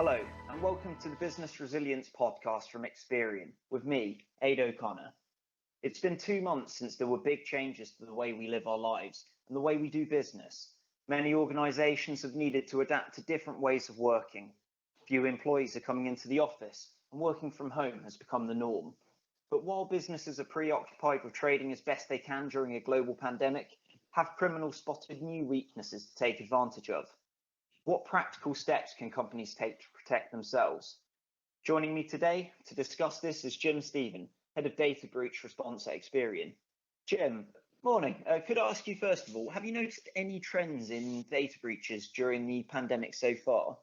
Hello, and welcome to the Business Resilience podcast from Experian with me, Ade O'Connor. It's been 2 months since there were big changes to the way we live our lives and the way we do business. Many organisations have needed to adapt to different ways of working. Few employees are coming into the office, and working from home has become the norm. But while businesses are preoccupied with trading as best they can during a global pandemic, have criminals spotted new weaknesses to take advantage of? What practical steps can companies take to protect themselves? Joining me today to discuss this is Jim Stephen, Head of Data Breach Response at Experian. Jim, morning. Could I ask you first of all, have you noticed any trends in data breaches during the pandemic so far?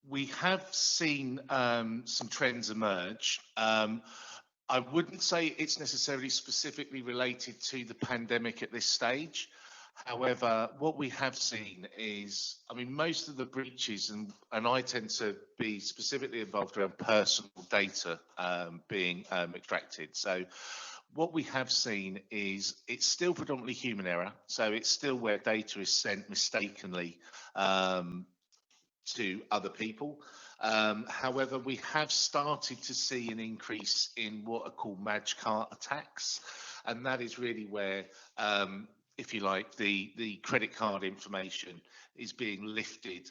We have seen some trends emerge. I wouldn't say it's necessarily specifically related to the pandemic at this stage. However, what we have seen is, most of the breaches, and I tend to be specifically involved around personal data being extracted. So what we have seen is it's still predominantly human error. So it's still where data is sent mistakenly to other people. However, we have started to see an increase in what are called match cart attacks. And that is really where if you like, the credit card information is being lifted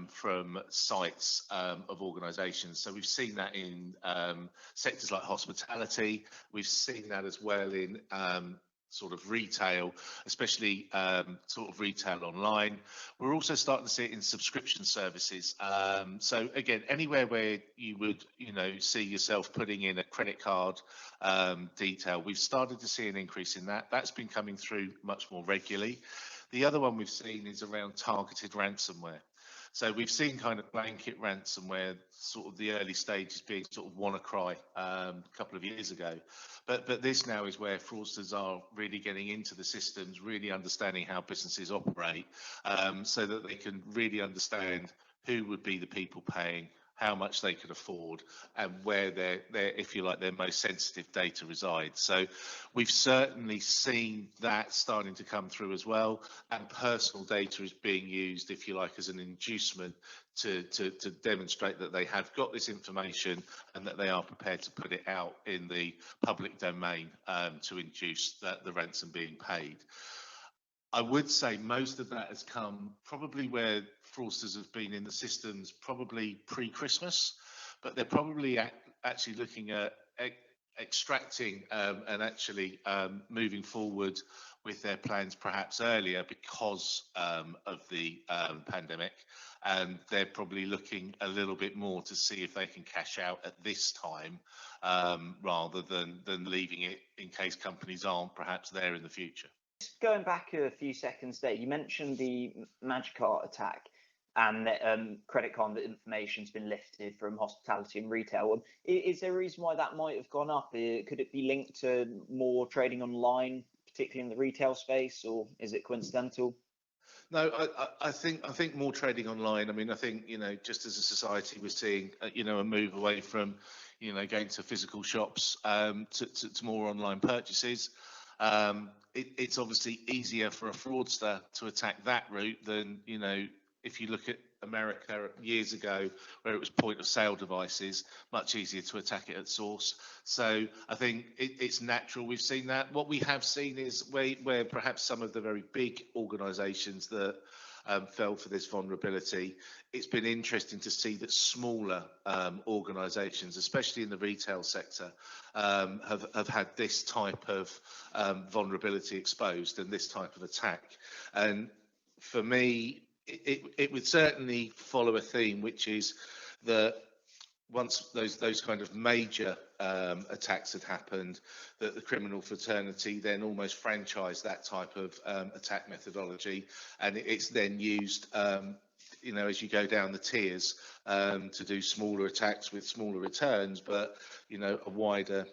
from sites of organisations. So we've seen that in sectors like hospitality. We've seen that as well in sort of retail, especially sort of retail online. We're also starting to see it in subscription services. So again, anywhere where you would, see yourself putting in a credit card detail, we've started to see an increase in that. That's been coming through much more regularly. The other one we've seen is around targeted ransomware. So we've seen kind of blanket ransomware, sort of the early stages being sort of WannaCry a couple of years ago. But this now is where fraudsters are really getting into the systems, really understanding how businesses operate, so that they can really understand who would be the people paying, how much they could afford, and where their if you like, their most sensitive data resides. So we've certainly seen that starting to come through as well, and personal data is being used, if you like, as an inducement to demonstrate that they have got this information and that they are prepared to put it out in the public domain to induce the ransom being paid. I would say most of that has come probably where fraudsters have been in the systems probably pre-Christmas, but they're probably actually looking at extracting and actually moving forward with their plans perhaps earlier because of the pandemic, and they're probably looking a little bit more to see if they can cash out at this time rather than leaving it in case companies aren't perhaps there in the future. Going back a few seconds there, you mentioned the Magicart attack and that credit card information's been lifted from hospitality and retail. Is there a reason why that might have gone up? Could it be linked to more trading online, particularly in the retail space, or is it coincidental? No, I think more trading online. I think, just as a society, we're seeing, a move away from, going to physical shops to more online purchases. It's obviously easier for a fraudster to attack that route than, if you look at America years ago, where it was point of sale devices, much easier to attack it at source. So I think it's natural we've seen that. What we have seen is where perhaps some of the very big organisations that fell for this vulnerability, it's been interesting to see that smaller organisations, especially in the retail sector, have had this type of vulnerability exposed and this type of attack. And for me, it would certainly follow a theme, which is that once those kind of major attacks had happened, that the criminal fraternity then almost franchised that type of attack methodology, and it's then used as you go down the tiers to do smaller attacks with smaller returns, but a wider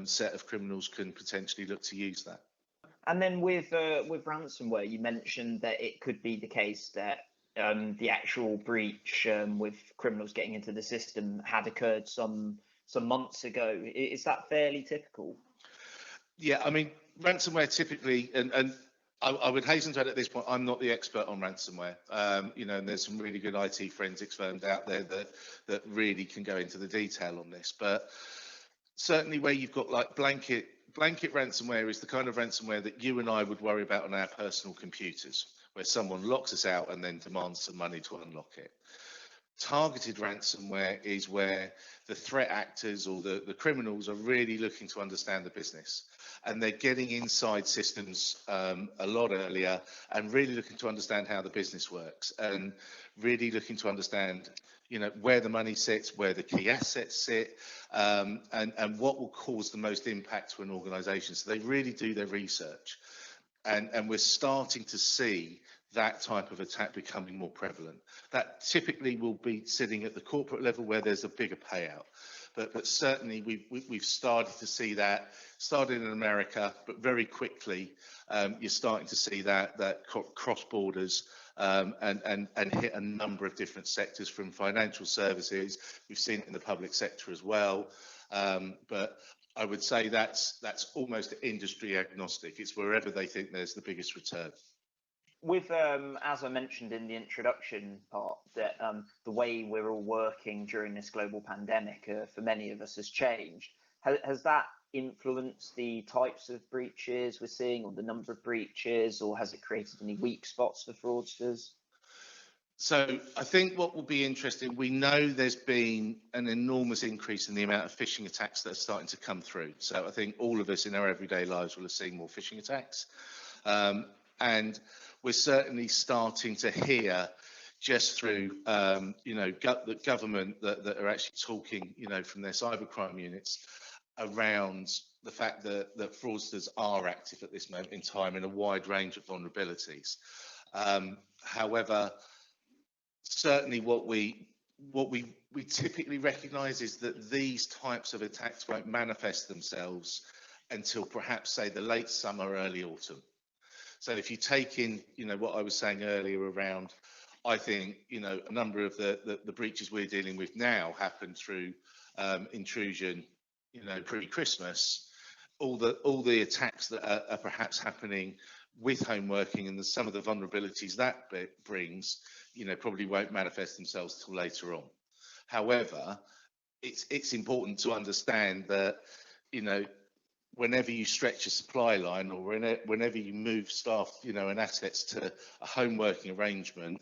set of criminals can potentially look to use that. And then with ransomware, you mentioned that it could be the case that the actual breach with criminals getting into the system had occurred some months ago. Is that fairly typical? Yeah, ransomware typically, and I would hasten to add at this point, I'm not the expert on ransomware. And there's some really good IT forensics firms out there that really can go into the detail on this. But certainly where you've got like blanket ransomware is the kind of ransomware that you and I would worry about on our personal computers, where someone locks us out and then demands some money to unlock it. Targeted ransomware is where the threat actors or the criminals are really looking to understand the business, and they're getting inside systems a lot earlier and really looking to understand how the business works and really looking to understand where the money sits, where the key assets sit, and what will cause the most impact to an organization. So they really do their research, and we're starting to see that type of attack becoming more prevalent. That typically will be sitting at the corporate level where there's a bigger payout. But certainly we've started to see that, started in America, but very quickly you're starting to see that cross borders and hit a number of different sectors, from financial services. We've seen it in the public sector as well. But I would say that's almost industry agnostic. It's wherever they think there's the biggest return. With, as I mentioned in the introduction part, that the way we're all working during this global pandemic for many of us has changed. Has that influenced the types of breaches we're seeing, or the number of breaches, or has it created any weak spots for fraudsters? So I think what will be interesting, we know there's been an enormous increase in the amount of phishing attacks that are starting to come through. So I think all of us in our everyday lives will have seen more phishing attacks. And we're certainly starting to hear, just through the government that are actually talking, from their cybercrime units, around the fact that fraudsters are active at this moment in time in a wide range of vulnerabilities. However, certainly what we typically recognise is that these types of attacks won't manifest themselves until perhaps, say, the late summer, early autumn. So if you take in, what I was saying earlier around, I think, a number of the breaches we're dealing with now happen through intrusion, pre-Christmas. All the attacks that are perhaps happening with home working and some of the vulnerabilities that brings, probably won't manifest themselves till later on. However, it's important to understand that, whenever you stretch a supply line, or whenever you move staff, and assets to a home working arrangement,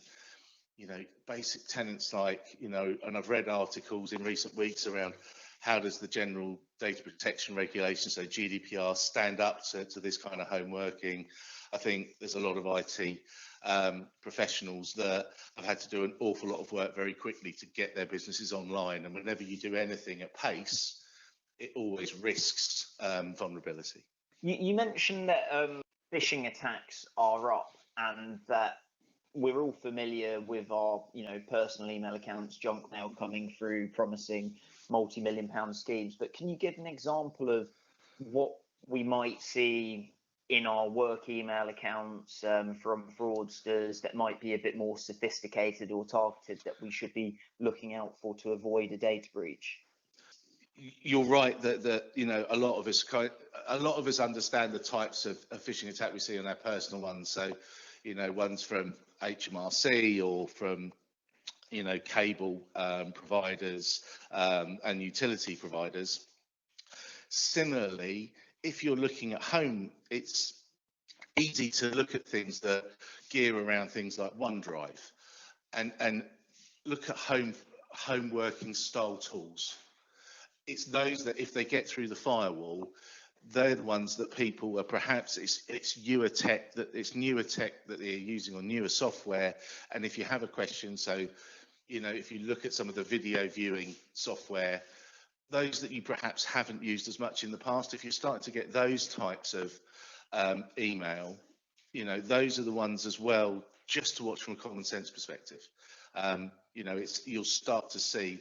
basic tenets like, and I've read articles in recent weeks around how does the general data protection regulation, so GDPR, stand up to this kind of home working. I think there's a lot of IT professionals that have had to do an awful lot of work very quickly to get their businesses online. And whenever you do anything at pace, it always risks vulnerability. You mentioned that phishing attacks are up, and that we're all familiar with our, personal email accounts, junk mail coming through promising multi-million-pound schemes. But can you give an example of what we might see in our work email accounts from fraudsters that might be a bit more sophisticated or targeted, that we should be looking out for to avoid a data breach? You're right that a lot of us understand the types of phishing attack we see on our personal ones. So, ones from HMRC or from cable providers and utility providers. Similarly, if you're looking at home, it's easy to look at things that gear around things like OneDrive and look at home working style tools. It's those that, if they get through the firewall, they're the ones that people are perhaps, it's newer tech that they're using, or newer software. And if you have a question, so if you look at some of the video viewing software, those that you perhaps haven't used as much in the past, if you're starting to get those types of email, those are the ones as well, just to watch from a common sense perspective. You'll start to see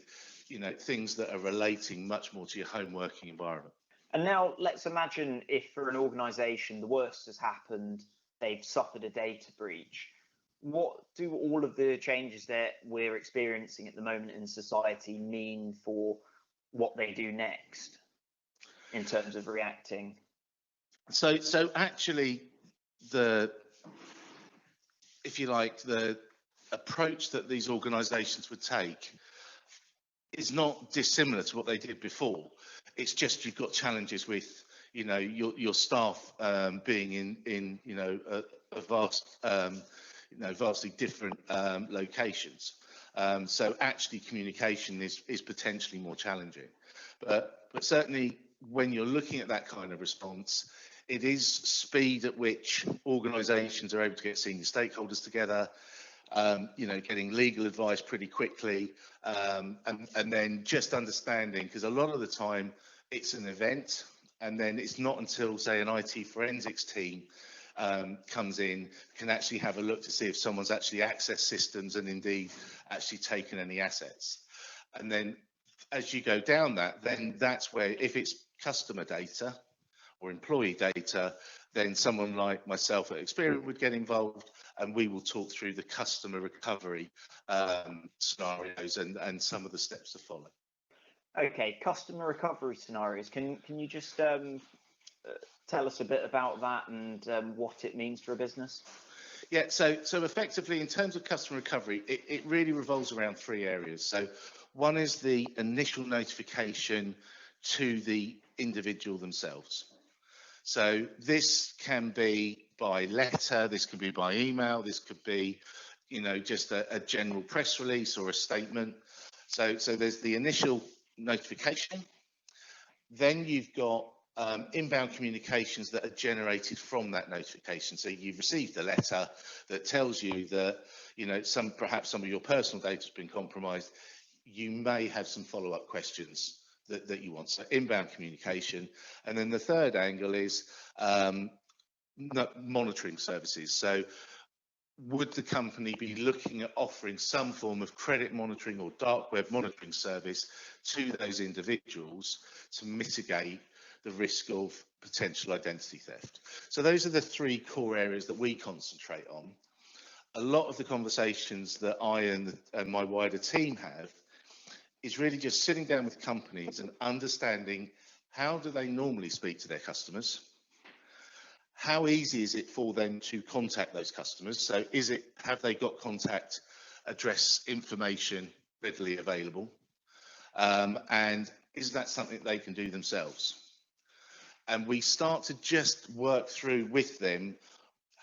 things that are relating much more to your home working environment. And now let's imagine if, for an organisation, the worst has happened, they've suffered a data breach. What do all of the changes that we're experiencing at the moment in society mean for what they do next in terms of reacting? So actually, the if you like, the approach that these organisations would take is not dissimilar to what they did before. It's just you've got challenges with, you know, your staff being in you know, a vast, you know, vastly different locations. So actually communication is potentially more challenging. But certainly when you're looking at that kind of response, it is speed at which organisations are able to get senior stakeholders together, you know, getting legal advice pretty quickly, and then just understanding, because a lot of the time it's an event, and then it's not until, say, an IT forensics team comes in, can actually have a look to see if someone's actually accessed systems and indeed actually taken any assets. And then as you go down that, then that's where, if it's customer data or employee data, then someone like myself at Experian would get involved, and we will talk through the customer recovery scenarios and some of the steps to follow. Okay, customer recovery scenarios. Can you just tell us a bit about that and what it means for a business? Yeah, so effectively, in terms of customer recovery, it really revolves around three areas. So one is the initial notification to the individual themselves. So this can be by letter, this can be by email, this could be, you know, just a general press release or a statement. So there's the initial notification. Then you've got inbound communications that are generated from that notification. So you've received a letter that tells you that, you know, perhaps some of your personal data has been compromised. You may have some follow-up questions that you want. So inbound communication. And then the third angle is monitoring services. So would the company be looking at offering some form of credit monitoring or dark web monitoring service to those individuals to mitigate the risk of potential identity theft? So those are the three core areas that we concentrate on. A lot of the conversations that I and my wider team have is really just sitting down with companies and understanding, how do they normally speak to their customers? How easy is it for them to contact those customers? So have they got contact address information readily available? And is that something they can do themselves? And we start to just work through with them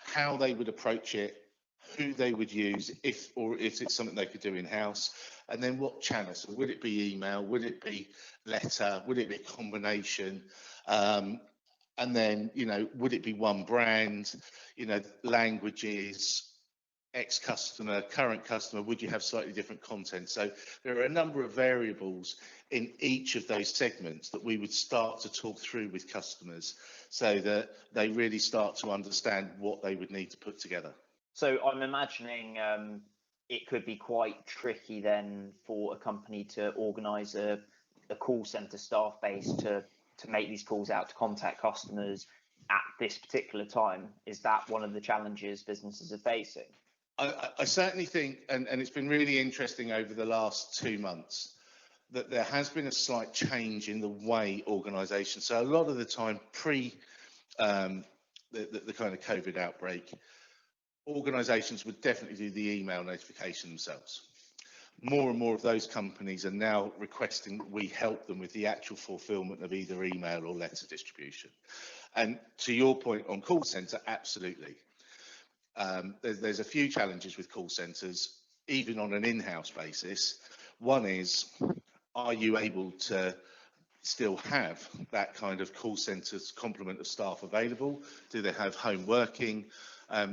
how they would approach it, who they would use, if it's something they could do in-house, and then what channels. So would it be email? Would it be letter? Would it be a combination? And then, you know, would it be one brand? You know, languages, ex-customer, current customer, would you have slightly different content? So there are a number of variables in each of those segments that we would start to talk through with customers so that they really start to understand what they would need to put together. So I'm imagining it could be quite tricky then for a company to organise a call centre staff base to make these calls out to contact customers at this particular time. Is that one of the challenges businesses are facing? I certainly think, and it's been really interesting over the last 2 months, that there has been a slight change in the way organisations, so a lot of the time pre the kind of COVID outbreak, organisations would definitely do the email notification themselves. More and more of those companies are now requesting that we help them with the actual fulfilment of either email or letter distribution. And to your point on call centre, absolutely. There's a few challenges with call centres, even on an in-house basis. One is, are you able to still have that kind of call centres complement of staff available? Do they have home working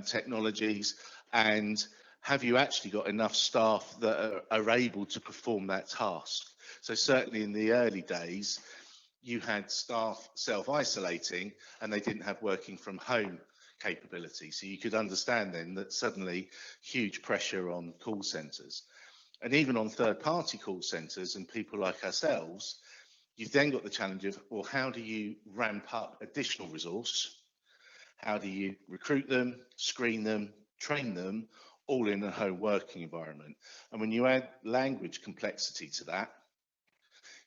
technologies? And have you actually got enough staff that are able to perform that task? So certainly in the early days, you had staff self-isolating and they didn't have working from home capability. So you could understand then that suddenly huge pressure on call centres. And even on third-party call centres and people like ourselves, you've then got the challenge of, well, how do you ramp up additional resource? How do you recruit them, screen them, train them, all in a home working environment? And when you add language complexity to that,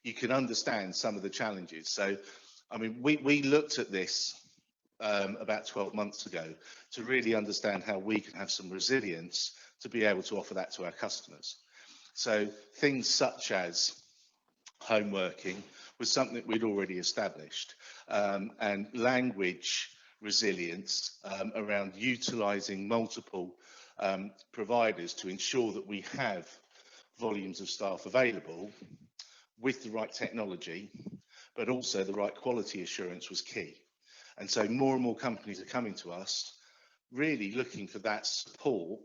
you can understand some of the challenges. So, I mean, we looked at this about 12 months ago to really understand how we can have some resilience to be able to offer that to our customers. So things such as home working was something that we'd already established, and language resilience around utilising multiple providers to ensure that we have volumes of staff available with the right technology, but also the right quality assurance was key. And so more and more companies are coming to us really looking for that support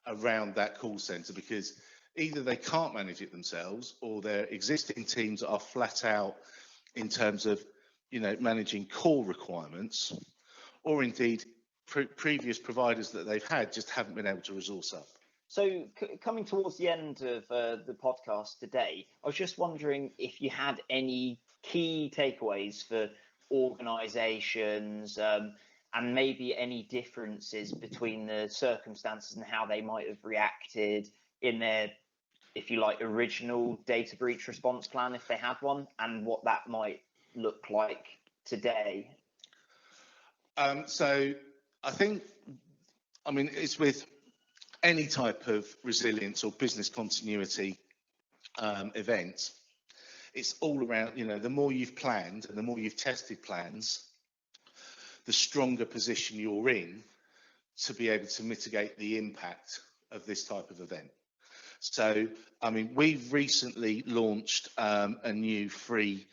around that call centre, because either they can't manage it themselves or their existing teams are flat out in terms of, you know, managing core requirements, or indeed previous providers that they've had just haven't been able to resource up. So coming towards the end of the podcast today, I was just wondering if you had any key takeaways for organisations, and maybe any differences between the circumstances and how they might have reacted in their, if you like, original data breach response plan, if they had one, and what that might look like today. So I think, I mean, it's with any type of resilience or business continuity event, it's all around, you know, the more you've planned and the more you've tested plans, the stronger position you're in to be able to mitigate the impact of this type of event. So, I mean, we've recently launched a new free